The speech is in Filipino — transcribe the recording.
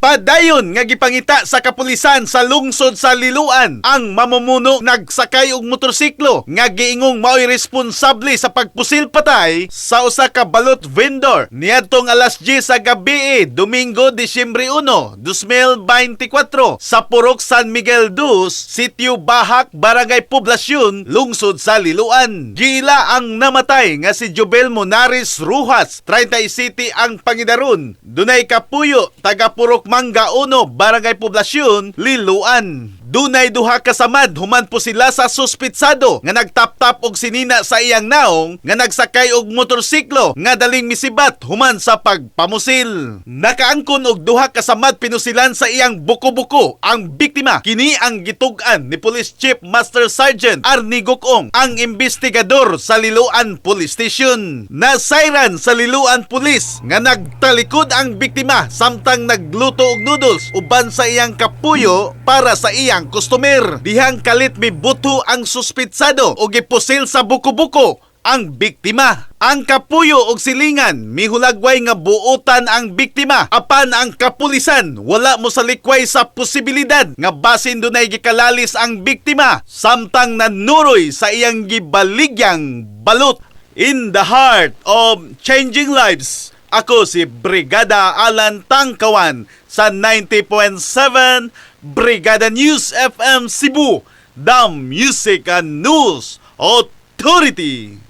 Padayon nga gipangita sa kapulisan sa lungsod sa Liloan ang mamumuno nagsakay og motorsiklo nga giingong mao'y responsable sa pagpusil patay sa usa ka balot vendor niadtong alas 10 sa gabi, Domingo, Disyembre 1, 2024 sa Purok San Miguel 2, Sitio Bahak, Barangay Poblasyon, lungsod sa Liloan. Gila ang namatay nga si Jobel Monares Rujas, 37 ang pangidaron. Dunay kapuyo taga Purok Mangga 1, Barangay Poblasyon, Liloan. Dunay duha ka samad human po sila sa suspitsado nga nagtap-tap og sinina sa iyang naong nga nagsakay og motorsiklo nga daling misibat human sa pagpamusil. Nakaangkon og duha ka samad pinusilan sa iyang buko-buko ang biktima. Kini ang gitug-an ni Police Chief Master Sergeant Arnie Gokong, ang investigador sa Liloan Police Station. Nasayran sa Liloan Police nga nagtalikod ang biktima samtang nagluto og noodles uban sa iyang kapuyo para sa iyang customer. Dihang kalit mibuto ang suspitsado o gipusil sa buko-buko ang biktima. Ang kapuyo og silingan mihulagway nga buotan ang biktima, apan ang kapulisan wala mo salikway sa posibilidad nga basin dunay gikalalis ang biktima samtang nanuroy sa iyang gibaligyang balot. In the heart of changing lives, ako si Brigada Alan Tangkawan sa 90.7 Brigada News FM Cebu, the Music and News Authority.